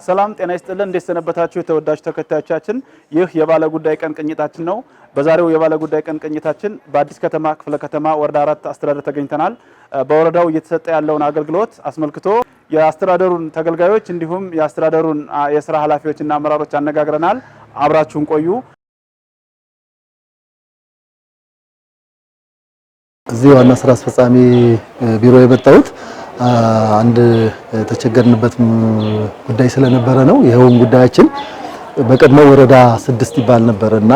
ሰላም ጤና ይስጥልን እንዴት ሰነበታችሁ የተወዳጅ ተከታዮቻችን ይህ የባለ ጉዳይ ቀን ቅኝታችን ነው በዛሬው የባለ ጉዳይ ቀን ቅኝታችን በአዲስ ከተማ ክፍለ ከተማ ወረዳ 4 አስተዳደር ተገኝተናል በወረዳው እየተሰጠ ያለውን አገልግሎት አስመልክቶ የአስተዳደሩን ተገልጋዮች እንዲሁም የአስተዳደሩን የሥራ ኃላፊዎችና አመራሮች አነጋግረናል አብራችሁን ቆዩ እዚህ ዋና ስራ አስፈጻሚ ቢሮ የመጣሁት አንድ ተቸገርንበት ጉዳይ ስለነበረ ነው ይሄውን ጉዳያችን በቀድሞ ወረዳ 6 ይባል ነበርና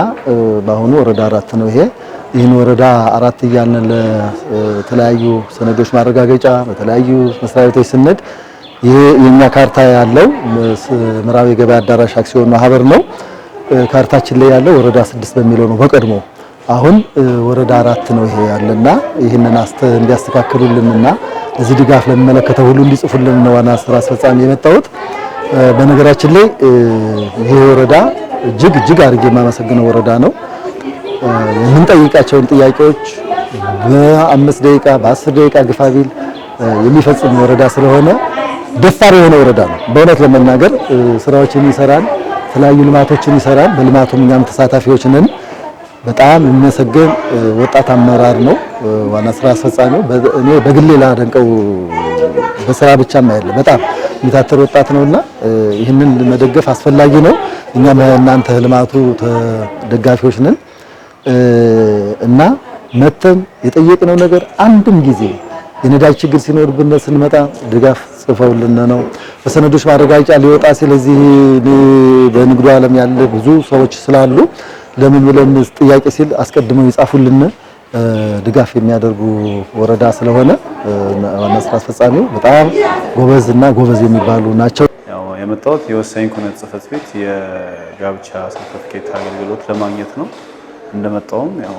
በአሁኑ ወረዳ 4 ነው ይሄን ወረዳ 4 እያልን ለተለያዩ ሰነዶች ማረጋገጫ በተለያዩ መስሪያ ቤቶች ስንድ ይሄ የኛ ካርታ ያለው ምዕራብ የገበያ አዳራሽ አክሲዮን ማህበር ነው ካርታችን ላይ ያለው ወረዳ 6 በሚለው ነው በቀድሞ አሁን ወረዳ 4 ነው ይሄ ያለና ይሄንን እንዲያስተካክሉልንና እዚህ ድጋፍ ለሚመለከተው ሁሉ እንዲጽፉልን ነው ዋና ስራ አስፈጻሚ የመጣሁት በነገራችን ላይ ይሄ ወረዳ እጅግ አድርጌ የማመሰግነው ወረዳ ነው የምንጠይቃቸውን ጥያቄዎች በ5 ደቂቃ በ10 ደቂቃ ግፋቢል የሚፈጽም ወረዳ ስለሆነ ደፋር የሆነ ወረዳ ነው በእውነት ለመናገር ስራዎችን ይሰራል የተለያዩ ልማቶችን ይሰራል በልማቱም እኛም ተሳታፊዎች ነን በጣም የሚመሰገን ወጣት አመራር ነው ዋና ስራ አስፈጻሚው እኔ በግሌ ላደንቀው በስራ ብቻም አይደለም በጣም የሚታተር ወጣት ነውና ይሄንን መደገፍ አስፈላጊ ነው እኛም እናንተ ልማቱ ተደጋፊዎች ነን እና መተም የጠየቅነው ነገር አንድም ጊዜ የነዳጅ ችግር ሲኖርብን ስንመጣ ድጋፍ ጽፈውልን ነው በሰነዶች ማረጋገጫ ሊወጣ ስለዚህ በንግዱ ዓለም ያለ ብዙ ሰዎች ስላሉ ለምን ብለን ጥያቄ ሲል አስቀድመው ይጻፉልን ድጋፍ የሚያደርጉ ወረዳ ስለሆነ ዋና ስራ አስፈጻሚው በጣም ጎበዝ የሚባሉ ናቸው ያው የመጣሁት የወሳኝ ኩነት ጽህፈት ቤት የጋብቻ ሰርቲፊኬት አገልግሎት ለማግኘት ነው እንደመጣውም ያው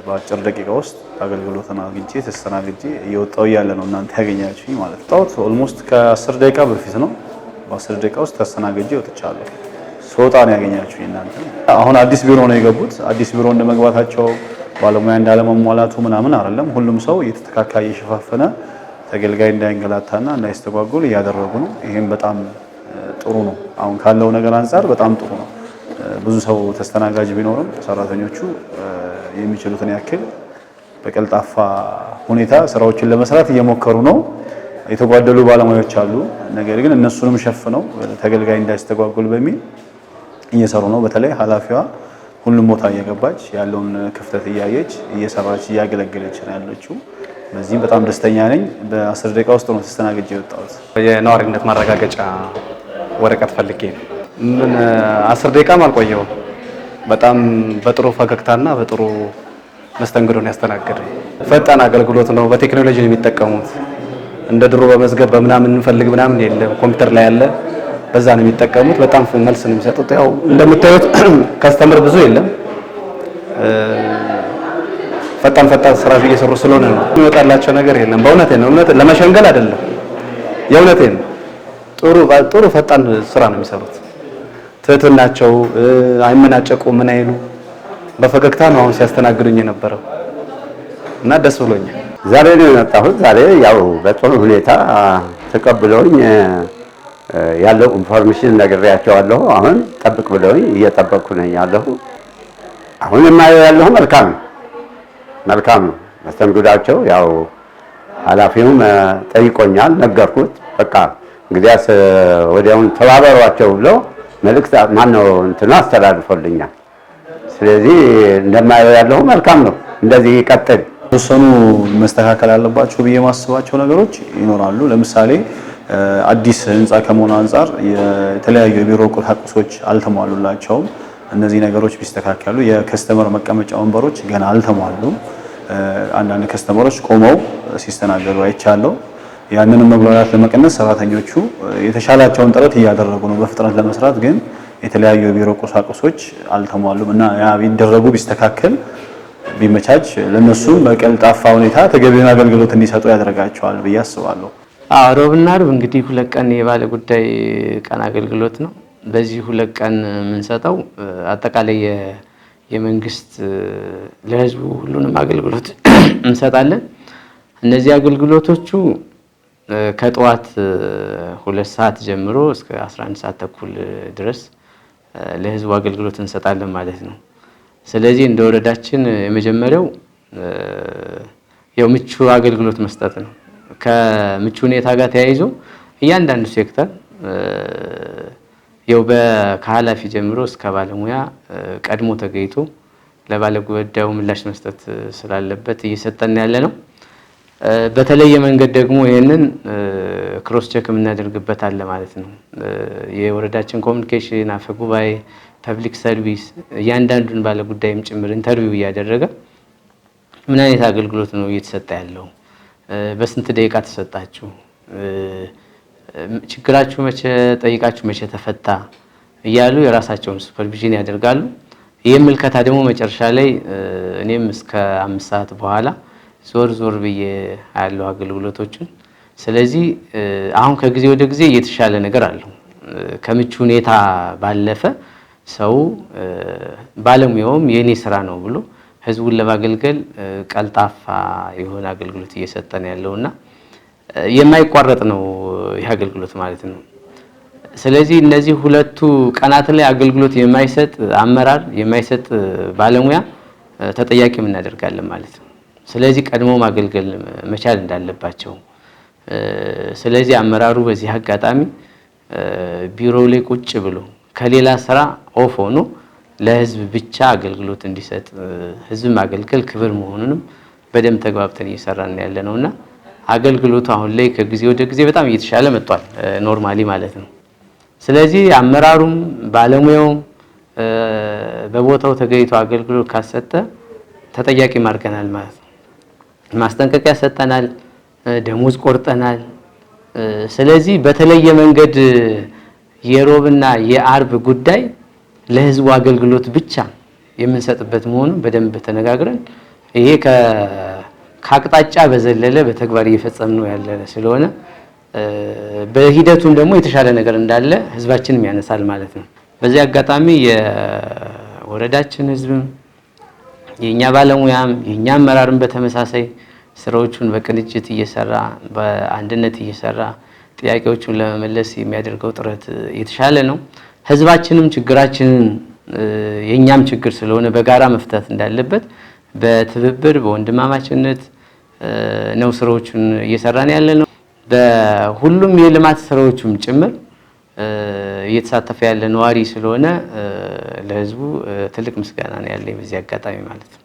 በአጭር ደቂቃ ውስጥ አገልግሎትን አግኝቼ ተስተናግጄ እየወጣው ያለ ነው እናንተ ያገኛችሁኝ ማለት ነው ታውት ኦልሞስት ከ10 ደቂቃ በፊት ነው በ10 ደቂቃ ውስጥ ተስተናግጄ ወጥቻለሁ ሶጣ ነው ያገኛችሁኝ እናንተ አሁን አዲስ ቢሮ ነው የገቡት አዲስ ቢሮ እንደመግባታቸው ባለሙያ እንዳለመሟላቱ ምናምን አይደለም ሁሉም ሰው እየተተካካየ ይሽፋፈነ ተገልጋይ እንዳይንገላታና እንዳይስተጓጎል ያደረጉ ነው ይሄን በጣም ጥሩ ነው አሁን ካለው ነገር አንፃር በጣም ጥሩ ነው ብዙ ሰው ተስተናጋጅ ቢኖርም ሰራተኞቹ የሚችሉትን ያክል በቀልጣፋ ሁኔታ ስራዎችን ለመስራት እየሞከሩ ነው የተጓደሉ ባለሙያዎች አሉ ነገር ግን እነሱንም ሸፍነው ተገልጋይ እንዳይስተጓጎል በሚል እየሰሩ ነው በተለይ ሐላፊዋ ሁሉም ቦታ እየገባች ያለውን ክፍተት እያየች እየሰራች እያገለገለች ነው ያለችው በዚህ በጣም ደስተኛ ነኝ በ10 ደቂቃ ውስጥ ነው ተስተናግጄ የወጣሁት የነዋሪነት ማረጋገጫ ወረቀት ፈልጌ ምን 10 ደቂቃም አልቆየው በጣም በጥሩ ፈገግታና በጥሩ መስተንግዶ ነው ያስተናገደኝ ፈጣን አገልግሎት ነው በቴክኖሎጂ ነው የሚጠቀሙት እንደ ድሮ በመዝገብ በመናምን እንፈልግ ምናምን የለም ኮምፒውተር ላይ ያለ በዛ ነው የሚጠቀሙት በጣም መልስ ነው የሚሰጡት ያው እንደምታዩት ካስተመር ብዙ የለም ፈጣን ስራ እየሰሩ ስለሆነ ነው የሚወጣላቸው ነገር የለም በእውነት ለመሸንገል አይደለም የእውነቴን ጥሩ ፈጣን ስራ ነው የሚሰሩት ትህትናቸው አይመናጨቁ ምን አይሉ በፈገግታ ነው አሁን ሲያስተናግዱኝ የነበረው እና ደስ ብሎኛል ዛሬ ነው የመጣሁት ዛሬ ያው በጥሩ ሁኔታ ተቀብለውኝ ያለው ኢንፎርሜሽን ነግሬያቸዋለሁ አሁን ጠብቅ ብለውኝ እየጠበቅኩ ነኝ ያለሁ አሁን ያለው መልካም ነው መስተንግዳቸው ያው ኃላፊውም ጠይቆኛል ነገርኩት በቃ እንግዲያስ ወዲያውን ተባበሯቸው ብለው መልእክት ማነው እንትና አስተላልፎልኛል ስለዚህ ያለው መልካም ነው እንደዚህ ይቀጥል ተወሰኑ መስተካከል አለባቸው ብዬ ማስባቸው ነገሮች ይኖራሉ ለምሳሌ አዲስ ህንጻ ከመሆኑ አንፃር የተለያዩ የቢሮ ቁሳቁሶች አልተሟሉላቸውም እነዚህ ነገሮች ቢስተካከሉ የከስተመር መቀመጫ ወንበሮች ገና አልተሟሉም አንዳንድ ከስተመሮች ቆመው ሲስተናገዱ አይቻለው ያንንም መብራራት ለመቀነስ ሰራተኞቹ የተሻላቸውን ጥረት እያደረጉ ነው በፍጥነት ለመስራት ግን የተለያዩ የቢሮ ቁሳቁሶች አልተሟሉም እና ያ ቢደረጉ ቢስተካከል ቢመቻች ለነሱ በቀልጣፋ ሁኔታ ተገቢውን አገልግሎት እንዲሰጡ ያደርጋቸዋል ብዬ አስባለሁ ሮብና ዓርብ እንግዲህ 2 ቀን የባለ ጉዳይ ቀን አገልግሎት ነው በዚህ 2 ቀን የምንሰጠው አጠቃላይ የመንግስት ለህዝቡ ሁሉንም አገልግሎት እንሰጣለን እነዚህ አገልግሎቶቹ ከጠዋት 2 ሰዓት ጀምሮ እስከ 11 ሰዓት ተኩል ድረስ ለህዝቡ አገልግሎት እንሰጣለን ማለት ነው። ስለዚህ እንደ ወረዳችን የመጀመሪያው ያው ምቹ አገልግሎት መስጠት ነው። ከምቹ ሁኔታ ጋር ተያይዞ እያንዳንዱ ሴክተር ያው ከኃላፊ ጀምሮ እስከ ባለሙያ ቀድሞ ተገኝቶ ለባለጉዳዩ ምላሽ መስጠት ስላለበት እየሰጠን ያለ ነው። በተለየ መንገድ ደግሞ ይሄንን ክሮስ ቼክ የምናደርግበት አለ ማለት ነው። የወረዳችን ኮሚኒኬሽን አፈ ጉባኤ፣ ፐብሊክ ሰርቪስ እያንዳንዱን ባለጉዳይም ጭምር ኢንተርቪው እያደረገ ምን አይነት አገልግሎት ነው እየተሰጠ ያለው፣ በስንት ደቂቃ ተሰጣችሁ፣ ችግራችሁ መቼ ጠይቃችሁ መቼ ተፈታ እያሉ የራሳቸውን ሱፐርቪዥን ያደርጋሉ። ይህ ምልከታ ደግሞ መጨረሻ ላይ እኔም እስከ 5 ሰዓት በኋላ ዞር ብዬ ያለው አገልግሎቶችን። ስለዚህ አሁን ከጊዜ ወደ ጊዜ እየተሻለ ነገር አለው። ከምቹ ሁኔታ ባለፈ ሰው ባለሙያውም የኔ ስራ ነው ብሎ ህዝቡን ለማገልገል ቀልጣፋ የሆነ አገልግሎት እየሰጠን ያለውና የማይቋረጥ ነው ይህ አገልግሎት ማለት ነው። ስለዚህ እነዚህ ሁለቱ ቀናት ላይ አገልግሎት የማይሰጥ አመራር የማይሰጥ ባለሙያ ተጠያቂ እናደርጋለን ማለት ነው። ስለዚህ ቀድሞ ማገልገል መቻል እንዳለባቸው። ስለዚህ አመራሩ በዚህ አጋጣሚ ቢሮው ላይ ቁጭ ብሎ ከሌላ ስራ ኦፍ ሆኖ ለህዝብ ብቻ አገልግሎት እንዲሰጥ፣ ህዝብ ማገልገል ክብር መሆኑንም በደንብ ተግባብተን እየሰራን ያለነውና አገልግሎቱ አሁን ላይ ከጊዜ ወደ ጊዜ በጣም እየተሻለ መጥቷል፣ ኖርማሊ ማለት ነው። ስለዚህ አመራሩም ባለሙያውም በቦታው ተገኝቶ አገልግሎት ካሰጠ ተጠያቂ ማድረግናል ማለት ነው። ማስጠንቀቂያ ሰጠናል፣ ደሞዝ ቆርጠናል። ስለዚህ በተለየ መንገድ የሮብና የአርብ ጉዳይ ለህዝቡ አገልግሎት ብቻ የምንሰጥበት መሆኑን በደንብ ተነጋግረን ይሄ ከአቅጣጫ በዘለለ በተግባር እየፈጸምነው ያለ ስለሆነ በሂደቱም ደግሞ የተሻለ ነገር እንዳለ ህዝባችንም ያነሳል ማለት ነው። በዚህ አጋጣሚ የወረዳችን ህዝብም የኛ ባለሙያም የኛ አመራርም በተመሳሳይ ስራዎቹን በቅንጅት እየሰራ በአንድነት እየሰራ ጥያቄዎቹን ለመመለስ የሚያደርገው ጥረት የተሻለ ነው። ህዝባችንም ችግራችንን የኛም ችግር ስለሆነ በጋራ መፍታት እንዳለበት በትብብር በወንድማማችነት ነው ስራዎቹን እየሰራን ያለ ነው። በሁሉም የልማት ስራዎቹም ጭምር እየተሳተፈ ያለ ነዋሪ ስለሆነ ለህዝቡ ትልቅ ምስጋና ነው ያለኝ በዚህ አጋጣሚ ማለት ነው።